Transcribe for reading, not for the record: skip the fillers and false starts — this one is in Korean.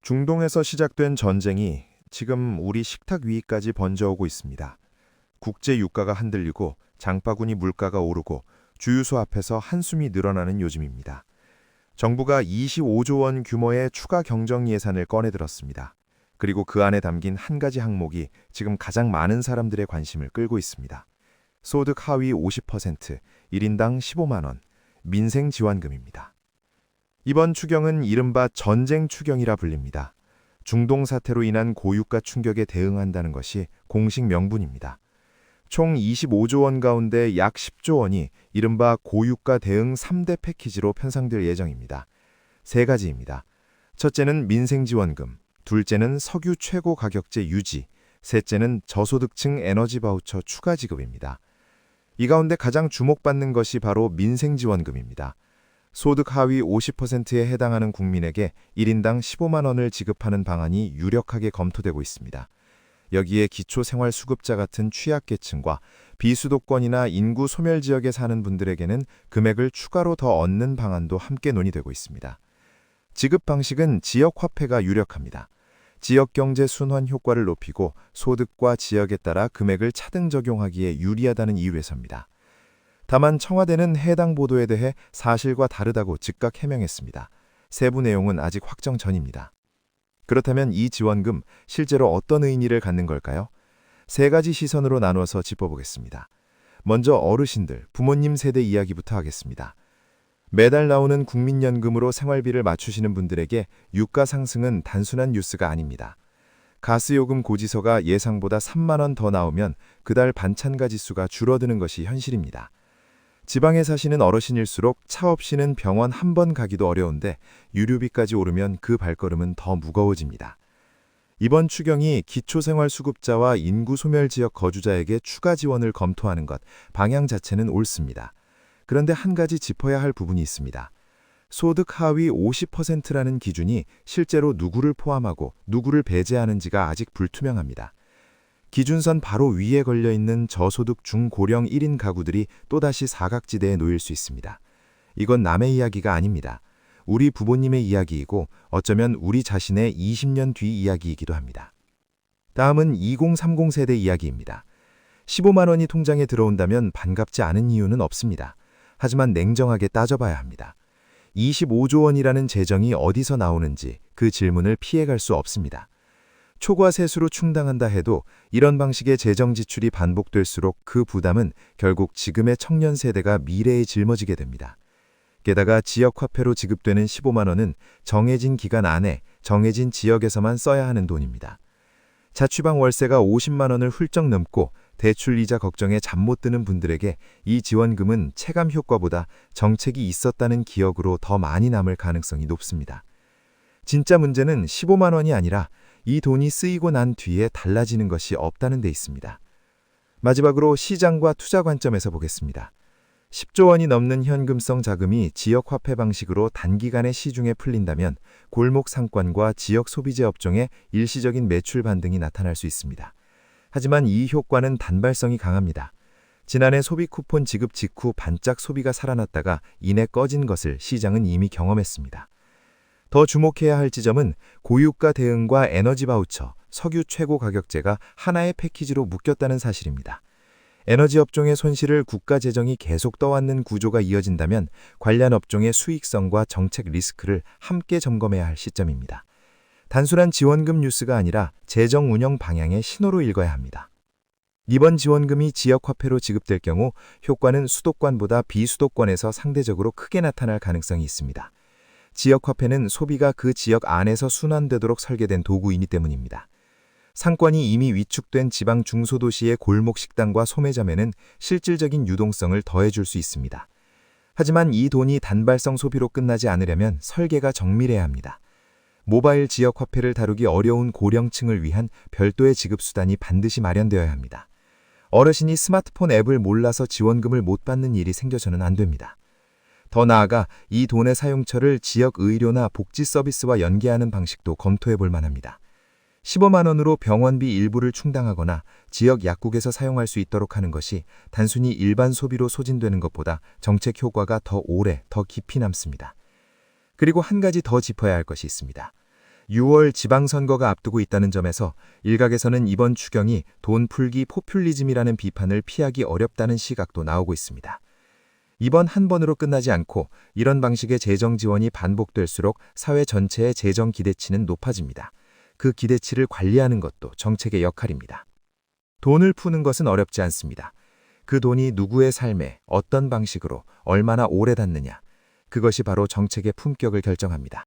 중동에서 시작된 전쟁이 지금 우리 식탁 위까지 번져오고 있습니다. 국제 유가가 흔들리고 장바구니 물가가 오르고 주유소 앞에서 한숨이 늘어나는 요즘입니다. 정부가 25조 원 규모의 추가 경정 예산을 꺼내들었습니다. 그리고 그 안에 담긴 한 가지 항목이 지금 가장 많은 사람들의 관심을 끌고 있습니다. 소득 하위 50%, 1인당 15만 원, 민생 지원금입니다. 이번 추경은 이른바 전쟁 추경이라 불립니다. 중동 사태로 인한 고유가 충격에 대응한다는 것이 공식 명분입니다. 총 25조 원 가운데 약 10조 원이 이른바 고유가 대응 3대 패키지로 편성될 예정입니다. 세 가지입니다. 첫째는 민생지원금, 둘째는 석유 최고 가격제 유지, 셋째는 저소득층 에너지 바우처 추가 지급입니다. 이 가운데 가장 주목받는 것이 바로 민생지원금입니다. 소득 하위 50%에 해당하는 국민에게 1인당 15만 원을 지급하는 방안이 유력하게 검토되고 있습니다. 여기에 기초생활수급자 같은 취약계층과 비수도권이나 인구 소멸 지역에 사는 분들에게는 금액을 추가로 더 얻는 방안도 함께 논의되고 있습니다. 지급 방식은 지역화폐가 유력합니다. 지역경제 순환 효과를 높이고 소득과 지역에 따라 금액을 차등 적용하기에 유리하다는 이유에서입니다. 다만 청와대는 해당 보도에 대해 사실과 다르다고 즉각 해명했습니다. 세부 내용은 아직 확정 전입니다. 그렇다면 이 지원금 실제로 어떤 의미를 갖는 걸까요? 세 가지 시선으로 나누어서 짚어보겠습니다. 먼저 어르신들, 부모님 세대 이야기부터 하겠습니다. 매달 나오는 국민연금으로 생활비를 맞추시는 분들에게 유가 상승은 단순한 뉴스가 아닙니다. 가스요금 고지서가 예상보다 3만 원 더 나오면 그달 반찬가 지수가 줄어드는 것이 현실입니다. 지방에 사시는 어르신일수록 차 없이는 병원 한 번 가기도 어려운데 유류비까지 오르면 그 발걸음은 더 무거워집니다. 이번 추경이 기초생활수급자와 인구 소멸 지역 거주자에게 추가 지원을 검토하는 것, 방향 자체는 옳습니다. 그런데 한 가지 짚어야 할 부분이 있습니다. 소득 하위 50%라는 기준이 실제로 누구를 포함하고 누구를 배제하는지가 아직 불투명합니다. 기준선 바로 위에 걸려있는 저소득 중고령 1인 가구들이 또다시 사각지대에 놓일 수 있습니다. 이건 남의 이야기가 아닙니다. 우리 부모님의 이야기이고 어쩌면 우리 자신의 20년 뒤 이야기이기도 합니다. 다음은 2030 세대 이야기입니다. 15만 원이 통장에 들어온다면 반갑지 않은 이유는 없습니다. 하지만 냉정하게 따져봐야 합니다. 25조 원이라는 재정이 어디서 나오는지 그 질문을 피해갈 수 없습니다. 초과 세수로 충당한다 해도 이런 방식의 재정 지출이 반복될수록 그 부담은 결국 지금의 청년 세대가 미래에 짊어지게 됩니다. 게다가 지역화폐로 지급되는 15만 원은 정해진 기간 안에 정해진 지역에서만 써야 하는 돈입니다. 자취방 월세가 50만 원을 훌쩍 넘고 대출 이자 걱정에 잠 못 드는 분들에게 이 지원금은 체감 효과보다 정책이 있었다는 기억으로 더 많이 남을 가능성이 높습니다. 진짜 문제는 15만 원이 아니라 이 돈이 쓰이고 난 뒤에 달라지는 것이 없다는 데 있습니다. 마지막으로 시장과 투자 관점에서 보겠습니다. 10조 원이 넘는 현금성 자금이 지역 화폐 방식으로 단기간에 시중에 풀린다면 골목 상권과 지역 소비재 업종에 일시적인 매출 반등이 나타날 수 있습니다. 하지만 이 효과는 단발성이 강합니다. 지난해 소비 쿠폰 지급 직후 반짝 소비가 살아났다가 이내 꺼진 것을 시장은 이미 경험했습니다. 더 주목해야 할 지점은 고유가 대응과 에너지 바우처, 석유 최고 가격제가 하나의 패키지로 묶였다는 사실입니다. 에너지 업종의 손실을 국가 재정이 계속 떠안는 구조가 이어진다면 관련 업종의 수익성과 정책 리스크를 함께 점검해야 할 시점입니다. 단순한 지원금 뉴스가 아니라 재정 운영 방향의 신호로 읽어야 합니다. 이번 지원금이 지역화폐로 지급될 경우 효과는 수도권보다 비수도권에서 상대적으로 크게 나타날 가능성이 있습니다. 지역화폐는 소비가 그 지역 안에서 순환되도록 설계된 도구이기 때문입니다. 상권이 이미 위축된 지방 중소도시의 골목 식당과 소매점에는 실질적인 유동성을 더해줄 수 있습니다. 하지만 이 돈이 단발성 소비로 끝나지 않으려면 설계가 정밀해야 합니다. 모바일 지역화폐를 다루기 어려운 고령층을 위한 별도의 지급수단이 반드시 마련되어야 합니다. 어르신이 스마트폰 앱을 몰라서 지원금을 못 받는 일이 생겨서는 안 됩니다. 더 나아가 이 돈의 사용처를 지역 의료나 복지 서비스와 연계하는 방식도 검토해 볼 만합니다. 15만 원으로 병원비 일부를 충당하거나 지역 약국에서 사용할 수 있도록 하는 것이 단순히 일반 소비로 소진되는 것보다 정책 효과가 더 오래, 더 깊이 남습니다. 그리고 한 가지 더 짚어야 할 것이 있습니다. 6월 지방선거가 앞두고 있다는 점에서 일각에서는 이번 추경이 돈 풀기 포퓰리즘이라는 비판을 피하기 어렵다는 시각도 나오고 있습니다. 이번 한 번으로 끝나지 않고 이런 방식의 재정 지원이 반복될수록 사회 전체의 재정 기대치는 높아집니다. 그 기대치를 관리하는 것도 정책의 역할입니다. 돈을 푸는 것은 어렵지 않습니다. 그 돈이 누구의 삶에 어떤 방식으로 얼마나 오래 닿느냐, 그것이 바로 정책의 품격을 결정합니다.